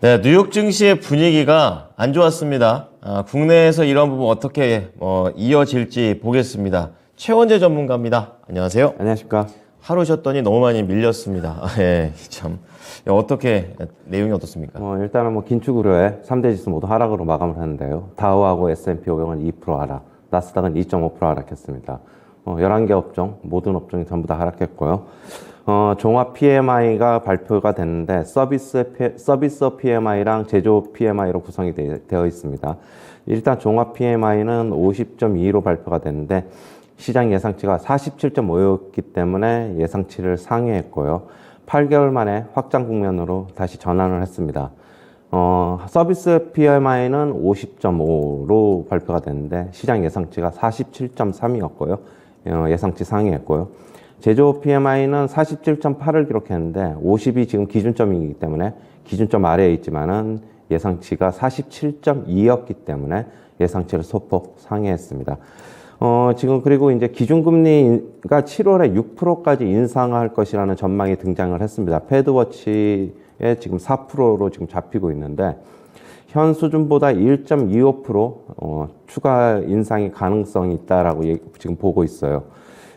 네, 뉴욕 증시의 분위기가 안 좋았습니다. 국내에서 이런 부분 어떻게 이어질지 보겠습니다. 최원재 전문가입니다. 안녕하세요. 안녕하십니까. 하루 쉬었더니 너무 많이 밀렸습니다. 예, 참. 어떻게, 내용이 어떻습니까? 일단은 긴축 우려에 3대 지수 모두 하락으로 마감을 했는데요. 다우하고 S&P 500은 2% 하락, 나스닥은 2.5% 하락했습니다. 11개 업종, 모든 업종이 전부 다 하락했고요. 종합 PMI가 발표가 됐는데 서비스 PMI랑 제조 PMI로 구성이 되어 있습니다. 일단 종합 PMI는 50.2로 발표가 됐는데 시장 예상치가 47.5였기 때문에 예상치를 상회했고요. 8개월 만에 확장 국면으로 다시 전환을 했습니다. 서비스 PMI는 50.5로 발표가 됐는데 시장 예상치가 47.3이었고요. 예상치 상회했고요. 제조 PMI는 47.8을 기록했는데 50이 지금 기준점이기 때문에 기준점 아래에 있지만은 예상치가 47.2였기 때문에 예상치를 소폭 상회했습니다. 지금 그리고 이제 기준금리가 7월에 6%까지 인상할 것이라는 전망이 등장을 했습니다. 패드워치에 지금 4%로 지금 잡히고 있는데 현 수준보다 1.25% 추가 인상이 가능성이 있다라고 지금 보고 있어요.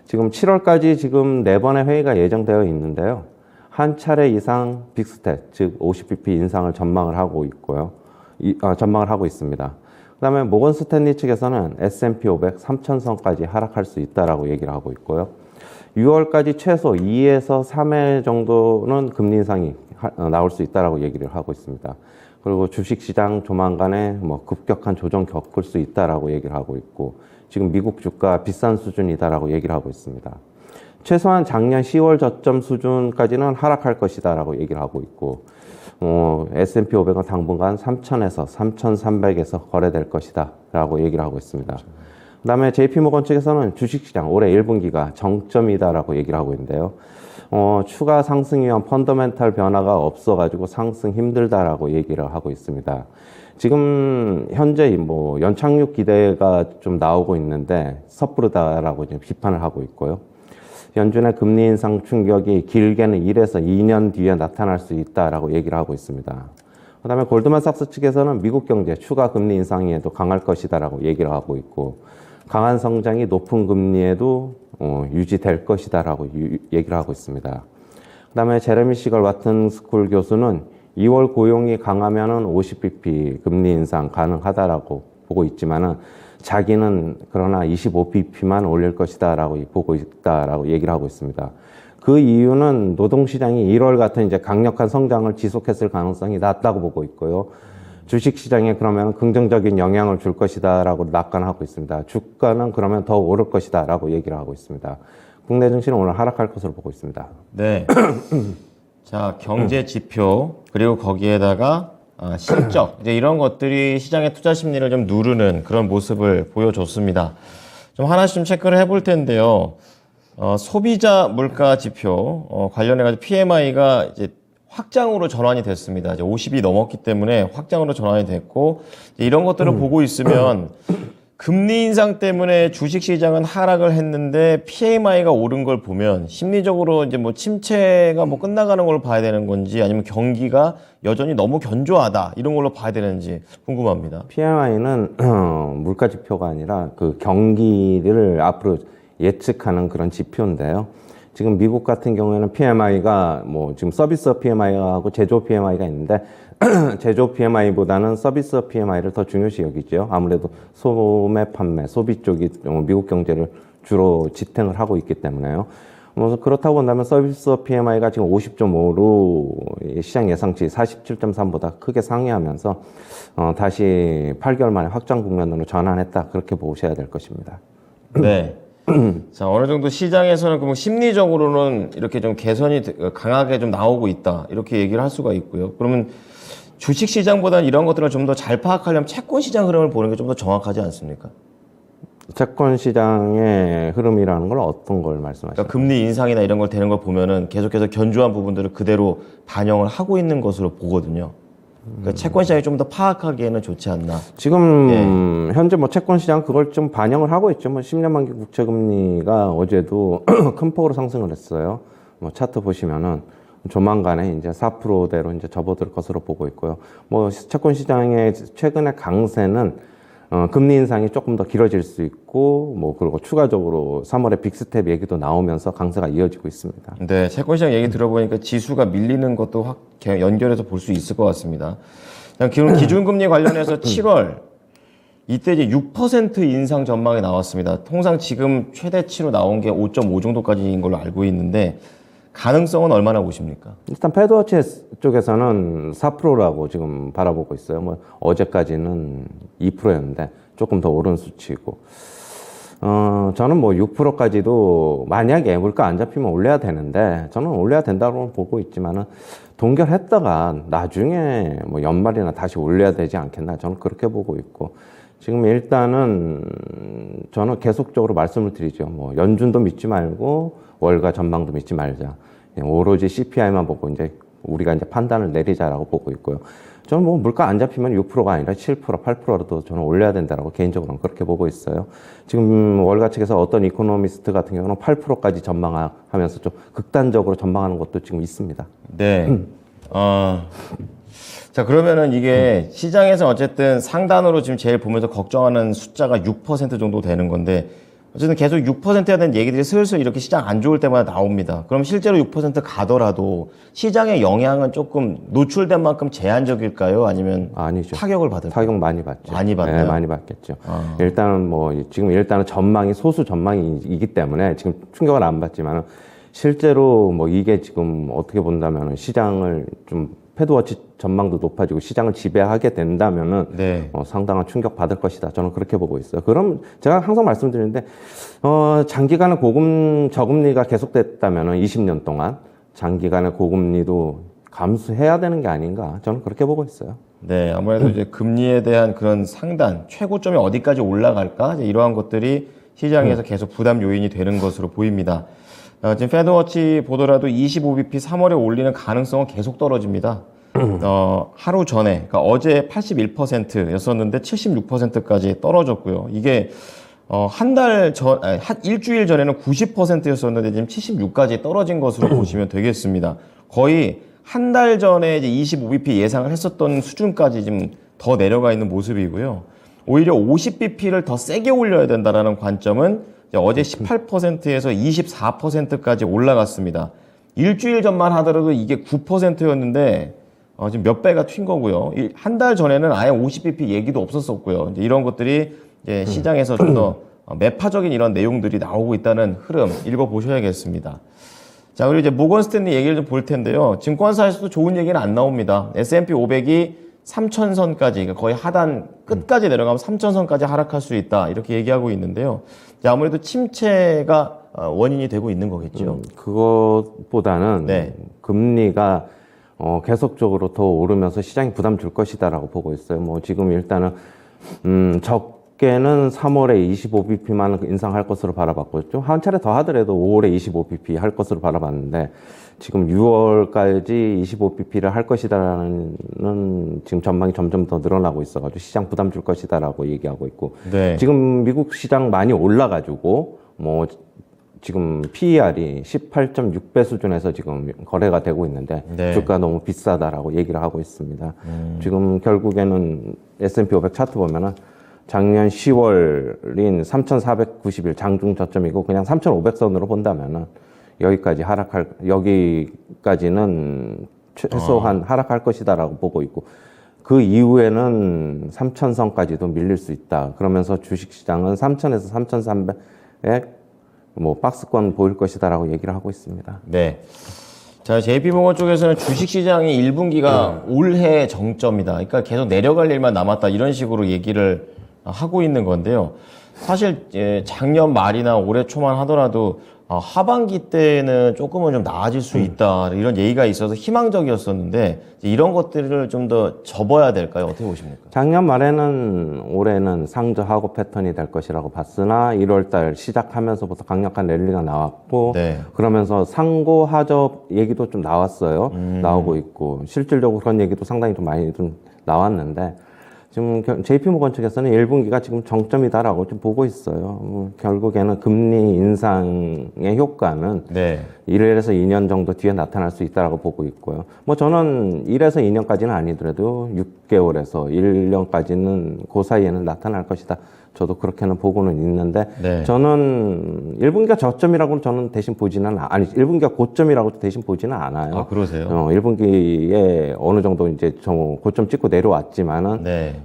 지금 7월까지 지금 4번의 회의가 예정되어 있는데요. 한 차례 이상 빅스텝, 즉 50bp 인상을 전망을 하고 있고요. 전망을 하고 있습니다. 그 다음에 모건 스탠리 측에서는 S&P 500 3,000선까지 하락할 수 있다라고 얘기를 하고 있고요. 6월까지 최소 2에서 3회 정도는 금리 인상이 나올 수 있다라고 얘기를 하고 있습니다. 그리고 주식시장 조만간에 급격한 조정 겪을 수 있다라고 얘기를 하고 있고, 지금 미국 주가 비싼 수준이다라고 얘기를 하고 있습니다. 최소한 작년 10월 저점 수준까지는 하락할 것이다라고 얘기를 하고 있고, S&P 500은 당분간 3,000에서 3,300에서 거래될 것이다라고 얘기를 하고 있습니다. 그다음에 JP모건 측에서는 주식시장 올해 1분기가 정점이다라고 얘기를 하고 있는데요. 추가 상승 위한 펀더멘탈 변화가 없어가지고 상승 힘들다라고 얘기를 하고 있습니다. 지금 현재 연착륙 기대가 좀 나오고 있는데 섣부르다라고 지금 비판을 하고 있고요. 연준의 금리 인상 충격이 길게는 1에서 2년 뒤에 나타날 수 있다라고 얘기를 하고 있습니다. 그다음에 골드만삭스 측에서는 미국 경제 추가 금리 인상에도 강할 것이다라고 얘기를 하고 있고, 강한 성장이 높은 금리에도 유지될 것이다라고 얘기를 하고 있습니다. 그다음에 제레미 시걸 와튼 스쿨 교수는 2월 고용이 강하면은 50bp 금리 인상 가능하다라고 보고 있지만은 자기는 그러나 25bp만 올릴 것이다라고 보고 있다라고 얘기를 하고 있습니다. 그 이유는 노동시장이 1월 같은 이제 강력한 성장을 지속했을 가능성이 낮다고 보고 있고요. 주식시장에 그러면 긍정적인 영향을 줄 것이다라고 낙관하고 있습니다. 주가는 그러면 더 오를 것이다라고 얘기를 하고 있습니다. 국내 증시는 오늘 하락할 것으로 보고 있습니다. 네. 자, 경제 지표, 그리고 거기에다가 실적, 이제 이런 것들이 시장의 투자 심리를 좀 누르는 그런 모습을 보여줬습니다. 좀 하나씩 좀 체크를 해볼 텐데요. 소비자 물가 지표 관련해가지고 PMI가 이제 확장으로 전환이 됐습니다. 이제 50이 넘었기 때문에 확장으로 전환이 됐고, 이런 것들을 보고 있으면 금리 인상 때문에 주식 시장은 하락을 했는데 PMI가 오른 걸 보면 심리적으로 이제 침체가 끝나가는 걸로 봐야 되는 건지, 아니면 경기가 여전히 너무 견조하다 이런 걸로 봐야 되는지 궁금합니다. PMI는 물가 지표가 아니라 그 경기를 앞으로 예측하는 그런 지표인데요. 지금 미국 같은 경우에는 PMI가 지금 서비스 PMI하고 제조 PMI가 있는데 제조 PMI보다는 서비스 PMI를 더 중요시 여기죠. 아무래도 소매 판매, 소비 쪽이 미국 경제를 주로 지탱을 하고 있기 때문에요. 그렇다고 본다면 서비스 PMI가 지금 50.5로 시장 예상치 47.3보다 크게 상회하면서 다시 8개월 만에 확장 국면으로 전환했다, 그렇게 보셔야 될 것입니다. 네. 자, 어느 정도 시장에서는 그럼 심리적으로는 이렇게 좀 개선이 강하게 좀 나오고 있다, 이렇게 얘기를 할 수가 있고요. 그러면 주식 시장보다는 이런 것들을 좀 더 잘 파악하려면 채권 시장 흐름을 보는 게 좀 더 정확하지 않습니까? 채권 시장의 흐름이라는 걸 어떤 걸 말씀하시나요? 그러니까 금리 인상이나 이런 걸 되는 걸 보면은 계속해서 견조한 부분들을 그대로 반영을 하고 있는 것으로 보거든요. 그러니까 채권 시장이 좀 더 파악하기에는 좋지 않나. 지금 현재 채권 시장 그걸 좀 반영을 하고 있죠. 10년 만기 국채 금리가 어제도 큰 폭으로 상승을 했어요. 차트 보시면은 조만간에 이제 4%대로 이제 접어들 것으로 보고 있고요. 뭐 채권 시장의 최근의 강세는 금리 인상이 조금 더 길어질 수 있고, 뭐 그리고 추가적으로 3월에 빅스텝 얘기도 나오면서 강세가 이어지고 있습니다. 네, 채권시장 얘기 들어보니까 지수가 밀리는 것도 확 연결해서 볼 수 있을 것 같습니다. 기준금리 관련해서 7월 이때 이제 6% 인상 전망이 나왔습니다. 통상 지금 최대치로 나온 게 5.5 정도까지인 걸로 알고 있는데 가능성은 얼마나 보십니까? 일단 패드워치 쪽에서는 4%라고 지금 바라보고 있어요. 뭐 어제까지는 2%였는데 조금 더 오른 수치고. 저는 뭐 6%까지도 만약에 물가 안 잡히면 올려야 되는데 저는 올려야 된다고 보고 있지만은 동결했다가 나중에 뭐 연말이나 다시 올려야 되지 않겠나 저는 그렇게 보고 있고. 지금 일단은 저는 계속적으로 말씀을 드리죠. 뭐 연준도 믿지 말고 월가 전망도 믿지 말자. 오로지 CPI만 보고 이제 우리가 이제 판단을 내리자라고 보고 있고요. 저는 뭐 물가 안 잡히면 6%가 아니라 7%, 8%라도 저는 올려야 된다라고 개인적으로는 그렇게 보고 있어요. 지금 월가 측에서 어떤 이코노미스트 같은 경우는 8%까지 전망하면서 좀 극단적으로 전망하는 것도 지금 있습니다. 네. 자, 그러면은 이게 시장에서 어쨌든 상단으로 지금 제일 보면서 걱정하는 숫자가 6% 정도 되는 건데 어쨌든 계속 6%에 대한 얘기들이 슬슬 이렇게 시장 안 좋을 때마다 나옵니다. 그럼 실제로 6% 가더라도 시장의 영향은 조금 노출된 만큼 제한적일까요? 아니면 아니죠. 타격을 받을까요? 타격 많이 받죠. 많이 받나요? 네, 많이 받겠죠. 일단은 뭐 지금 일단은 전망이 소수 전망이기 때문에 지금 충격을 안 받지만 실제로 뭐 이게 지금 어떻게 본다면 시장을 좀 패드워치 전망도 높아지고 시장을 지배하게 된다면은 네. 상당한 충격 받을 것이다. 저는 그렇게 보고 있어요. 그럼 제가 항상 말씀드리는데 장기간의 저금리가 계속됐다면은 20년 동안 장기간의 고금리도 감수해야 되는 게 아닌가. 저는 그렇게 보고 있어요. 네, 아무래도 이제 금리에 대한 그런 상단, 최고점이 어디까지 올라갈까? 이제 이러한 것들이 시장에서 계속 부담 요인이 되는 것으로 보입니다. 지금 패드워치 보더라도 25bp 3월에 올리는 가능성은 계속 떨어집니다. 하루 전에, 그러니까 어제 81%였었는데 76%까지 떨어졌고요. 이게 일주일 전에는 90%였었는데 지금 76까지 떨어진 것으로 보시면 되겠습니다. 거의 한 달 전에 이제 25bp 예상을 했었던 수준까지 지금 더 내려가 있는 모습이고요. 오히려 50bp를 더 세게 올려야 된다라는 관점은 어제 18%에서 24%까지 올라갔습니다. 일주일 전만 하더라도 이게 9%였는데 지금 몇 배가 튄 거고요. 한 달 전에는 아예 50bp 얘기도 없었었고요. 이제 이런 것들이 이제 시장에서 좀 더 매파적인 이런 내용들이 나오고 있다는 흐름 읽어보셔야겠습니다. 자, 그리고 이제 모건 스탠리 얘기를 좀 볼 텐데요. 증권사에서도 좋은 얘기는 안 나옵니다. S&P 500이 3,000선까지, 그러니까 거의 하단 끝까지 내려가면 3,000선까지 하락할 수 있다. 이렇게 얘기하고 있는데요. 아무래도 침체가 원인이 되고 있는 거겠죠. 그것보다는 네. 금리가 계속적으로 더 오르면서 시장이 부담 줄 것이다라고 보고 있어요. 뭐 지금 일단은 적게는 3월에 25bp만 인상할 것으로 바라봤고 좀 한 차례 더 하더라도 5월에 25bp 할 것으로 바라봤는데 지금 6월까지 25bp를 할 것이다라는 지금 전망이 점점 더 늘어나고 있어가지고 시장 부담 줄 것이다라고 얘기하고 있고 네. 지금 미국 시장 많이 올라가지고 뭐 지금 PER이 18.6배 수준에서 지금 거래가 되고 있는데 네. 주가 너무 비싸다라고 얘기를 하고 있습니다. 지금 결국에는 S&P 500 차트 보면은 작년 10월인 3,490일 장중 저점이고 그냥 3,500선으로 본다면은 여기까지는 최소한 하락할 것이다라고 보고 있고 그 이후에는 3,000선까지도 밀릴 수 있다. 그러면서 주식시장은 3,000에서 3,300에 뭐 박스권 보일 것이다라고 얘기를 하고 있습니다. 네. 자, JP모건 쪽에서는 주식시장이 1분기가 올해 정점이다. 그러니까 계속 내려갈 일만 남았다. 이런 식으로 얘기를 하고 있는 건데요. 사실 작년 말이나 올해 초만 하더라도 하반기 때는 조금은 좀 나아질 수 있다. 이런 얘기가 있어서 희망적이었었는데 이런 것들을 좀 더 접어야 될까요? 어떻게 보십니까? 작년 말에는 올해는 상저하고 패턴이 될 것이라고 봤으나 1월달 시작하면서부터 강력한 랠리가 나왔고 네. 그러면서 상고 하저 얘기도 좀 나왔어요. 나오고 있고 실질적으로 그런 얘기도 상당히 좀 많이 좀 나왔는데 지금 JP모건 측에서는 1분기가 지금 정점이다라고 좀 보고 있어요. 결국에는 금리 인상의 효과는 네. 1에서 2년 정도 뒤에 나타날 수 있다라고 보고 있고요. 뭐 저는 1에서 2년까지는 아니더라도 6개월에서 1년까지는 그 사이에는 나타날 것이다. 저도 그렇게는 보고는 있는데 네. 저는 1분기가 저점이라고 저는 대신 보지는 아니 1분기가 고점이라고 대신 보지는 않아요. 아, 그러세요? 1분기에 어느 정도 이제 고점 찍고 내려왔지만은 네.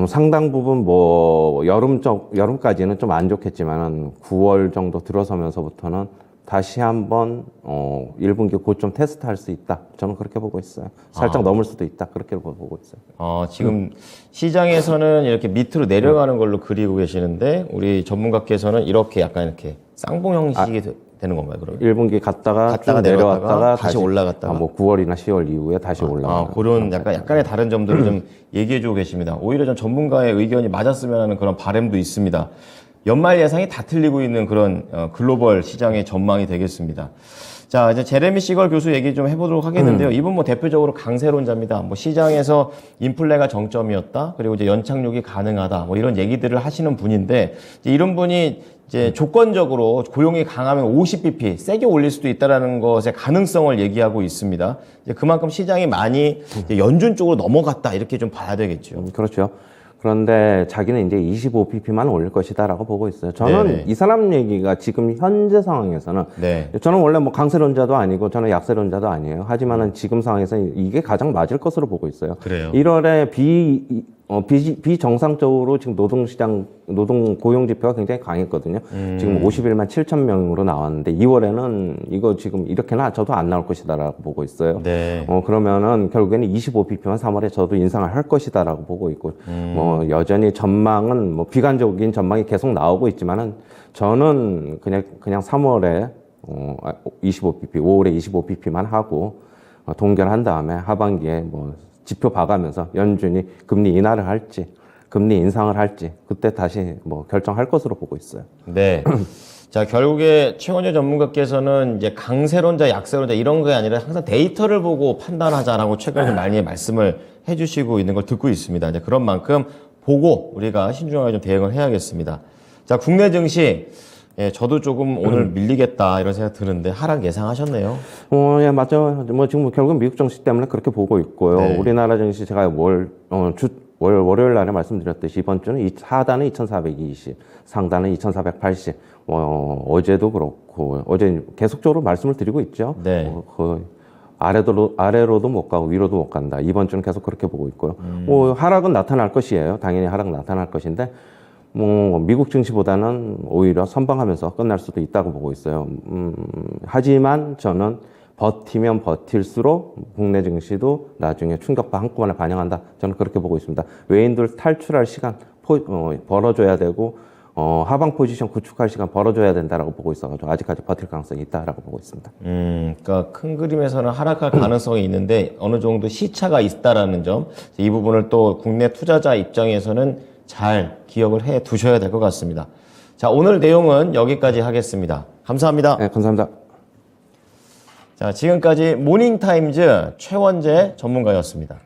상당 부분 뭐 여름까지는 좀 안 좋겠지만은 9월 정도 들어서면서부터는 다시 한번 1분기 고점 테스트할 수 있다. 저는 그렇게 보고 있어요. 살짝 넘을 수도 있다. 그렇게 보고 있어요. 지금 시장에서는 이렇게 밑으로 내려가는 걸로 그리고 계시는데 우리 전문가께서는 이렇게 약간 이렇게 쌍봉 형식이 되는 건가요, 그러면? 1분기 갔다가 쭉 내려왔다가 내려왔다가 다시 올라갔다가 뭐 9월이나 10월 이후에 다시 올라가는 그런 약간의 다른 점들을 좀 얘기해주고 계십니다. 오히려 좀 전문가의 의견이 맞았으면 하는 그런 바람도 있습니다. 연말 예상이 다 틀리고 있는 그런 글로벌 시장의 전망이 되겠습니다. 자, 이제 제레미 시걸 교수 얘기 좀 해보도록 하겠는데요. 이분 뭐 대표적으로 강세론자입니다. 뭐 시장에서 인플레가 정점이었다. 그리고 이제 연착륙이 가능하다. 뭐 이런 얘기들을 하시는 분인데, 이제 이런 분이 이제 조건적으로 고용이 강하면 50bp 세게 올릴 수도 있다라는 것의 가능성을 얘기하고 있습니다. 이제 그만큼 시장이 많이 이제 연준 쪽으로 넘어갔다. 이렇게 좀 봐야 되겠죠. 그렇죠. 그런데 자기는 이제 25pp만 올릴 것이다라고 보고 있어요. 저는 네네. 이 사람 얘기가 지금 현재 상황에서는 네. 저는 원래 뭐 강세론자도 아니고 저는 약세론자도 아니에요. 하지만은 지금 상황에서는 이게 가장 맞을 것으로 보고 있어요. 그래요. 1월에 비정상적으로 지금 노동 고용 지표가 굉장히 강했거든요. 지금 51만 7천 명으로 나왔는데 2월에는 이거 지금 이렇게는 저도 안 나올 것이다라고 보고 있어요. 네. 그러면은 결국에는 25pp만 3월에 저도 인상을 할 것이다라고 보고 있고, 뭐 여전히 전망은 뭐 비관적인 전망이 계속 나오고 있지만은 저는 그냥 3월에 25pp, 5월에 25pp만 하고 동결한 다음에 하반기에 뭐 지표 봐가면서 연준이 금리 인하를 할지 금리 인상을 할지 그때 다시 뭐 결정할 것으로 보고 있어요. 네. 자, 결국에 최원재 전문가께서는 이제 강세론자, 약세론자 이런 게 아니라 항상 데이터를 보고 판단하자라고 최근에 좀 많이 말씀을 해주시고 있는 걸 듣고 있습니다. 이제 그런 만큼 보고 우리가 신중하게 좀 대응을 해야겠습니다. 자, 국내 증시. 예, 저도 조금 오늘 밀리겠다 이런 생각 드는데 하락 예상하셨네요. 예, 맞죠. 뭐 지금 결국 미국 증시 때문에 그렇게 보고 있고요. 네. 우리나라 증시 제가 월요일 날에 말씀드렸듯이 이번 주는 하단은 2,420, 상단은 2,480. 어제도 그렇고 어제 계속적으로 말씀을 드리고 있죠. 네. 아래로도 못 가고 위로도 못 간다. 이번 주는 계속 그렇게 보고 있고요. 하락은 나타날 것이에요. 당연히 하락 나타날 것인데. 미국 증시보다는 오히려 선방하면서 끝날 수도 있다고 보고 있어요. 하지만 저는 버티면 버틸수록 국내 증시도 나중에 충격파 한꺼번에 반영한다. 저는 그렇게 보고 있습니다. 외인들 탈출할 시간 벌어줘야 되고, 하방 포지션 구축할 시간 벌어줘야 된다라고 보고 있어가지고 아직까지 버틸 가능성이 있다라고 보고 있습니다. 그러니까 큰 그림에서는 하락할 가능성이 있는데 어느 정도 시차가 있다라는 점, 이 부분을 또 국내 투자자 입장에서는 잘 기억을 해 두셔야 될 것 같습니다. 자, 오늘 내용은 여기까지 하겠습니다. 감사합니다. 네, 감사합니다. 자, 지금까지 모닝타임즈 최원재 전문가였습니다.